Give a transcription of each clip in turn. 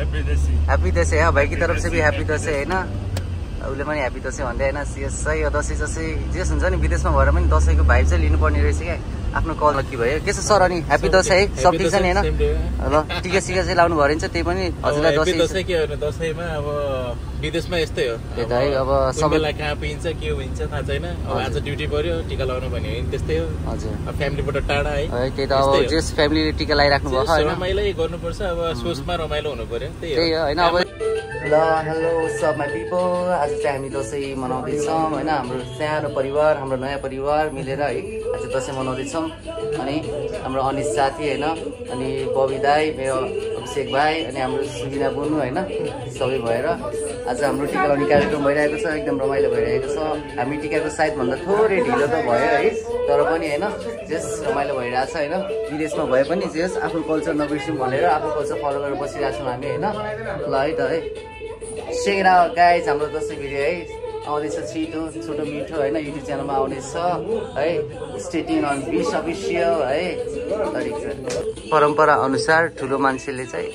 happy Dashain है भाई की तरफ से भी हैप्पी दसैँ हैन उसले पनि हैप्पी दसैँ भन्दै हैन सही हो दसैँ जसै जेस हुन्छ नि विदेशमा भएर पनि दसैँको भाइब चाहिँ लिनुपर्ने रहेछ क्या आफ्नो कल के भयो के छ सर अनि हैप्पी दसैँ है सब ठीक छ नि हैन ल टिका सिका चाहिँ लाउनु भरिन्छ त्यही पनि हजुरलाई दसैँ के हो दसैँमा अब विदेशमा यस्तै हो त्यही त है अब सबैलाई कहाँ पिन्छ के हुन्छ थाहा छैन अब आज ड्युटी पर्यो टिका लाउनु भन्यो भने त्यस्तै हो हजुर अब फ्यामिलीबाट टाढा है त्यही त अब जेस फ्यामिलीले टिका लाइराख्नु भएको हैन रमाइलो गर्नुपर्छ अब सोचमा रमाइलो हुनु पर्यो त्यही हो हैन अब ल हेलो सब माई पिपल आज चाहिँ हामी दसैँ मनाउँदैछौँ होइन हाम्रो सानो परिवार हाम्रो नयाँ परिवार मिलेर है आज दसैँ मनाउँदैछौँ अनि हाम्रो अनिस साथी होइन अनि बबी दाई मेरो अभिषेक भाइ अनि हाम्रो सुजिना बुनु होइन सबै भएर आज हाम्रो टिका लाउने कार्यक्रम भइरहेको छ एकदम रमाइलो भइरहेको छ हामी टिकाको साइडभन्दा थोरै ढिलो त भयो है तर पनि होइन जेस रमाइलो भइरहेको छ होइन विदेशमा भए पनि जेस आफ्नो कल्चर नबिर्सौँ भनेर आफ्नो कल्चर फलो गरेर बसिरहेको छौँ हामी होइन ल है त है सेकेरा गाइज हाम्रो दसैँ भिडियो है आउँदैछ छोटो मिठो होइन युट्युब च्यानलमा आउनेछ है स्टेटिङ अन बिस अफिसियल है परम्परा अनुसार ठुलो मान्छेले चाहिँ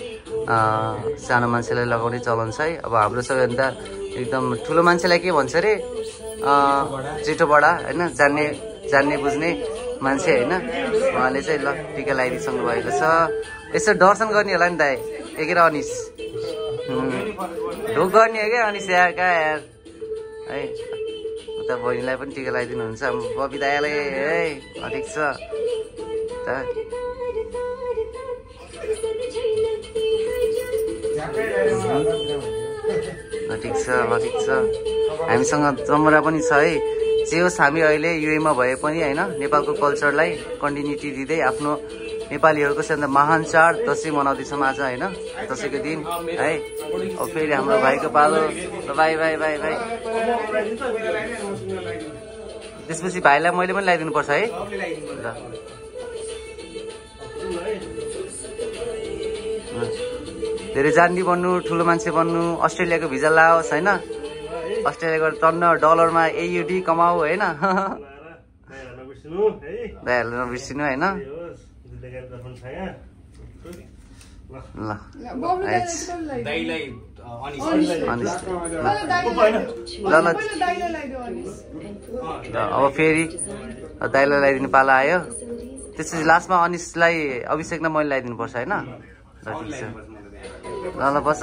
सानो मान्छेलाई लगाउने चलन छ है अब हाम्रो सबैभन्दा एकदम ठुलो मान्छेलाई के भन्छ अरे जेठो बडा होइन जान्ने बुझ्ने मान्छे होइन उहाँले चाहिँ ल टिका लगाइदिइसक्नु भएको छ यसो दर्शन गर्ने होला नि दाइ एकेर अनिस ढोक गर्ने हो क्या अनिस यार कहाँ यार है उता बहिनीलाई पनि टिका लगाइदिनुहुन्छ बबी दायाले है ठिक छ ठिक छ हामीसँग जमरा पनि छ है जे होस् हामी अहिले युएमा भए पनि होइन नेपालको कल्चरलाई कन्टिन्युटी दिँदै आफ्नो नेपालीहरूको सबभन्दा महान चाड दसैँ मनाउँदैछौँ आज होइन दसैँको दिन है अब फेरि हाम्रो भाइको पालो भाइ त्यसपछि भाइलाई मैले पनि लगाइदिनु पर्छ है ल धेरै जान्डी बन्नु ठुलो मान्छे बन्नु अस्ट्रेलियाको भिजा लाओस् होइन अस्ट्रेलियाको टन्न डलरमा AUD कमाऊ होइन दाइहरूलाई नबिर्सिनु होइन अब फेरि दाइलाई लगाइदिनु पाला आयो त्यसपछि लास्टमा अनिसलाई अभिषेक न मैले लगाइदिनु पर्छ होइन ल ठिक छ ल बस्छ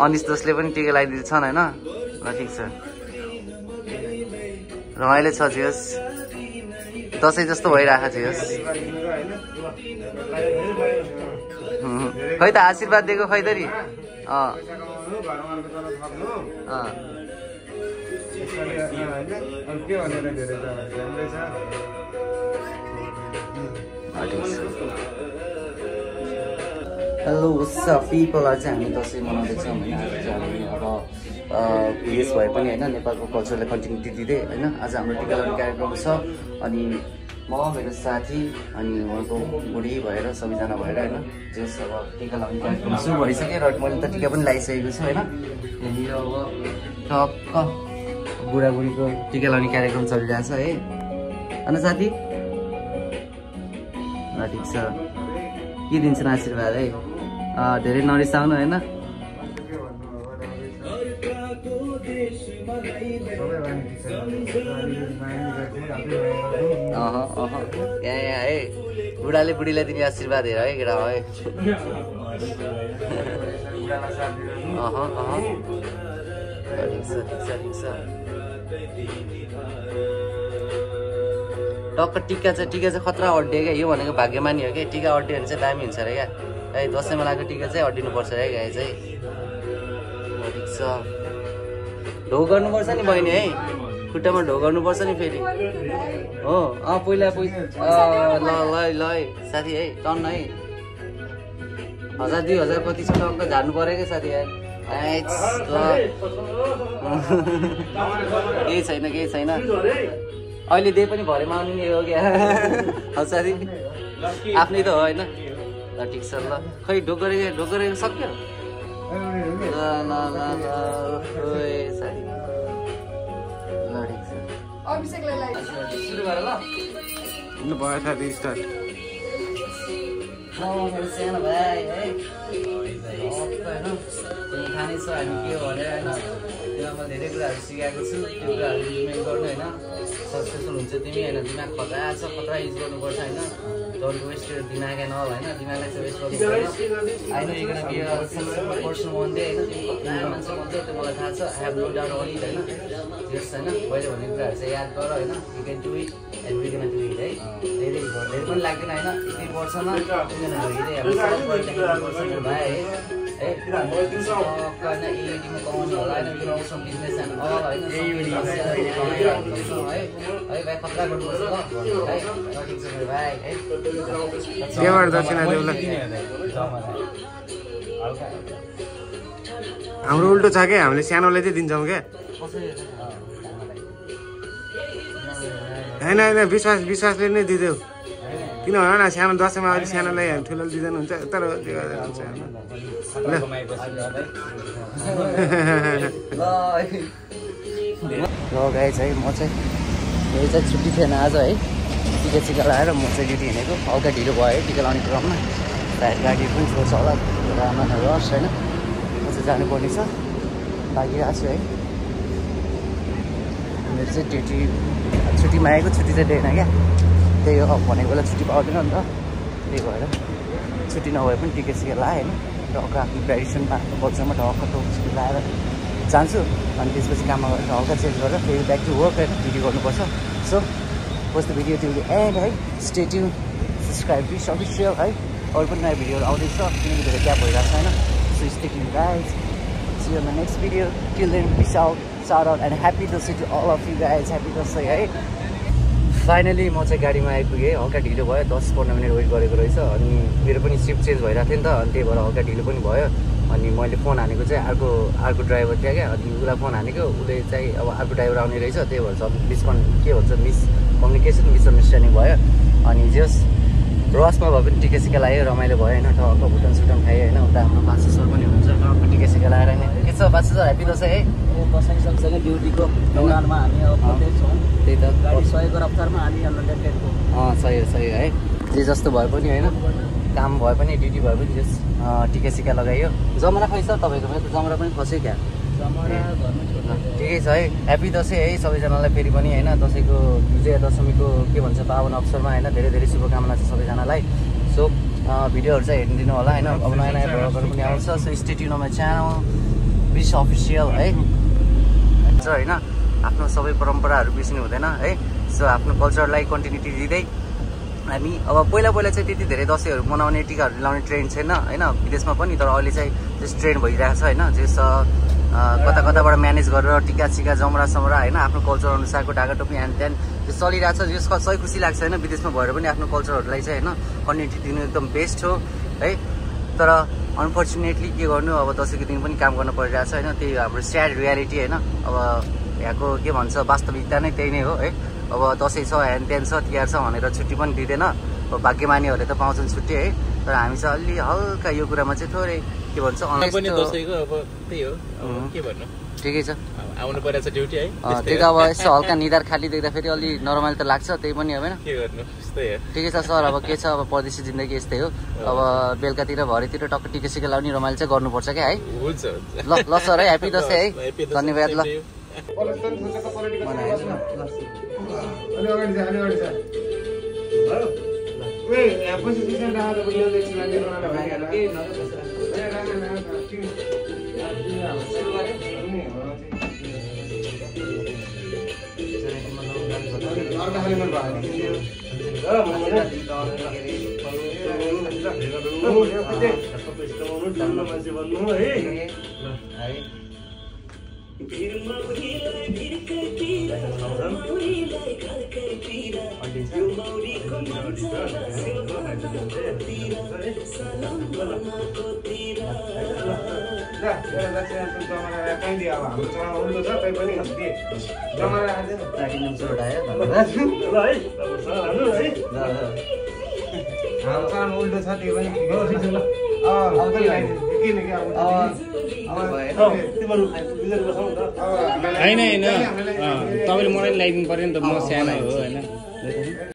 अनिस दोस्ले पनि टिका लगाइदिन्छन् होइन ल ठिक छ रमाइलो छ जियोस् दसैँ जस्तो भइरहेको छ जियोस् खै त आशीर्वाद दिएको खै त नि हेलो सब पिपल आज हामी दसैँ मनाउँदैछौँ होइन आज चाहिँ हामी अब विदेश भए पनि होइन नेपालको कल्चरलाई कन्टिन्युटी दिँदै होइन आज हाम्रो टिका लाउने कार्यक्रम छ अनि म मेरो साथी अनि उहाँको बुढी भएर सबैजना भएर होइन जस अब टिका लाउने कार्यक्रम सुरु भइसक्यो र मैले त टिका पनि लगाइसकेको छु होइन यहाँनिर अब टक्क बुढाबुढीको टिका लाउने कार्यक्रम चलिरहेको छ है होइन साथी ल ठिक छ के दिन्छन् आशीर्वाद है धेरै नरिसाउनु होइन यहाँ है बुढाले बुढीलाई दिने आशीर्वाद हेर है केटा है ठिक छ टक्क टिका चाहिँ खतरा अड्डियो क्या यो भनेको भाग्यमानी हो क्या टिका अड्डियो भने चाहिँ दामी हुन्छ अरे क्या है दसैँमा लगाएको टिका चाहिँ अड्डिनुपर्छ है गाई चाहिँ ठिक छ ढो गर्नुपर्छ नि बहिनी है खुट्टामा ढो गर्नुपर्छ नि फेरि हो पहिला ल साथी है टन्न है 1000-2000 कति छ टक्क झार्नु पर्यो क्या साथी है केही छैन अहिले दे पनि भरेमा आउनु नि हो क्या साथी आफ्नै त हो होइन ल ठिक छ ल खै ढोक गरेको सक्यो ल साथी ल ठिक छ सुरु गर ल भयो साथी स्टार्ट मेरो सानो भाइ है होइन तिमी खाने छ हामी के हो भनेर होइन तिमीलाई म धेरै कुराहरू सिकाएको छु त्यो कुराहरू इम्प्लिमेन्ट गर्नु होइन सक्सेसफुल हुन्छ तिमी होइन दिमाग खतरा छ खतरा युज गर्नुपर्छ होइन डोन्ट वेस्ट योर दिमाग एन्ड अल होइन दिमागलाई चाहिँ वेस्ट गर्नु I know you gonna be a successful person one day होइन तिमी कति मान्छे भन्छ त्यो मलाई थाहा छ I have no doubt on it होइन जस होइन मैले भनेको कुराहरू चाहिँ याद गर होइन you can do it and we can do it है धेरै पनि लाग्दैन होइन यति वर्षमा भाइ है एलइडीमा कमाउनु होला होइन बिजनेस एन्ड अल होइन है भाइ खतरा गर्नुपर्छ ल है ठिक छ भाइ है केबाट दक्षिणा देउला हाम्रो उल्टो छ क्या हामीले सानोलाई चाहिँ दिन्छौँ क्या होइन होइन विश्वासले नै दिँदैौ किन भन सानो दसैँमा अलिक सानोलाई ठुलो दिँदैन हुन्छ तर त्यो गर्दा हुन्छ ल गाइज है म चाहिँ मेरो चाहिँ छुट्टी थिएन आज है टिका सिका लगाएर म चाहिँ ड्युटी हिँडेको हल्का ढिलो भयो है टिका लाउने क्रममा सायद गाडी पनि छोड्छ होला आमा रस होइन म चाहिँ जानुपर्ने छ लागिरहेको छु है मेरो चाहिँ ड्युटी छुट्टीमा आएको छुट्टी चाहिँ दिएन क्या त्यही हो अब भनेको बेला छुट्टी पाउँदैन नि त त्यही भएर छुट्टी नभए पनि टिका सिका लगाएँ होइन टक्क आफ्नो ट्रेडिसनमा आफ्नो कल्चरमा टक्क टोक छुट्टी लगाएर जान्छु अनि त्यसपछि काममा गएर हल्का चेन्ज गरेर फेरि ब्याक टु वर्क होइन ड्युटी गर्नुपर्छ so post the video till the end है stay tune subscribe to official है अरू पनि नयाँ भिडियोहरू आउँदैछ किनकि धेरै ग्याप भइरहेको छ होइन so stay tune guys see you in the next video till then peace out shout out and happy Dashain to all of you guys happy Dashain है फाइनली म चाहिँ गाडीमा आइपुगेँ हल्का ढिलो भयो 10-15 मिनट वेट गरेको रहेछ अनि मेरो पनि सिफ्ट चेन्ज भइरहेको थियो नि त अनि त्यही भएर हल्का ढिलो पनि भयो अनि मैले फोन हानेको चाहिँ अर्को ड्राइभर थियो क्या अनि उसलाई फोन हानेको उसले चाहिँ अब अर्को ड्राइभर आउने रहेछ त्यही भएर सब के भन्छ मिसकम्युनिकेसन मिसअन्डरस्ट्यान्डिङ भयो अनि जस रसमा भए पनि टिका सिका लगायो रमाइलो भयो होइन टक्क भुटान सुटान खायो होइन उता हाम्रो बासु सर पनि हुनुहुन्छ टक्क टिका सिका लगाएर नि के छ बासु सर ह्याप्पी दसैँ है दसैँ सँगसँगै ड्युटीको दौरानमा हामी अब छौँ त्यही त गाडी सहयोग रफ्तारमा हामी सही है जे जस्तो भए पनि होइन काम भए पनि ड्युटी भए पनि जस टिका सिका लगाइयो जमरा खै सर तपाईँको त जमरा पनि खस्यो क्या ठिकै छ है ह्याप्पी दसैँ है सबैजनालाई फेरि पनि होइन दसैँको विजया दशमीको के भन्छ पावन अवसरमा होइन धेरै धेरै शुभकामना छ सबैजनालाई सो भिडियोहरू चाहिँ हेरिदिनु होला होइन अब नयाँ नयाँ भ्लगहरू पनि आउँछ so stay tune on my channel wish official है होइन आफ्नो सबै परम्पराहरू बिर्सिनु हुँदैन है सो आफ्नो कल्चरलाई कन्टिन्युटी दिँदै हामी अब पहिला चाहिँ त्यति धेरै दसैँहरू मनाउने टिकाहरू लाउने ट्रेन्ड छैन होइन विदेशमा पनि तर अहिले चाहिँ त्यस ट्रेन्ड भइरहेको छ होइन त्यस कताबाट म्यानेज गरेर टिका सिका जमरा समरा होइन आफ्नो कल्चर अनुसारको ढाका टोपी ह्यान्ड त्यान त्यो चलिरहेको छ जसको सही खुसी लाग्छ होइन विदेशमा भएर पनि आफ्नो कल्चरहरूलाई चाहिँ होइन कन्टिन्युटी दिनु एकदम बेस्ट हो है तर अनफर्चुनेटली के गर्नु अब दसैँको दिन पनि काम गर्न परिरहेको छ होइन त्यही हाम्रो स्याड रियालिटी होइन अब यहाँको के भन्छ वास्तविकता नै त्यही नै हो है अब दसैँ छ ह्यान त्यान छ तिहार छ भनेर छुट्टी पनि दिँदैन अब भाग्यमानीहरूले त पाउँछन् छुट्टी है तर हामी चाहिँ अलि हल्का यो कुरामा चाहिँ थोरै के भन्छ दसैँको अब त्यही हो के भन्नु ठिकै छ आउनु परेछ ड्युटी है त्यही त अब यसो हल्का निधार खाली देख्दाखेरि अलि नर्मल त लाग्छ त्यही पनि होइन के गर्नु त्यस्तै हो ठिकै छ सर अब के छ अब परदेशी जिन्दगी यस्तै हो अब बेलुकातिर भरेतिर टक्क टिका सिका लाउने रमाइलो चाहिँ गर्नुपर्छ क्या है हुन्छ ल सर है ह्याप्पी दसैँ है धन्यवाद ल उल्टो छ त्यो पनि होइन तपाईँले मलाई लगाइदिनु पर्यो नि त म सानो हो होइन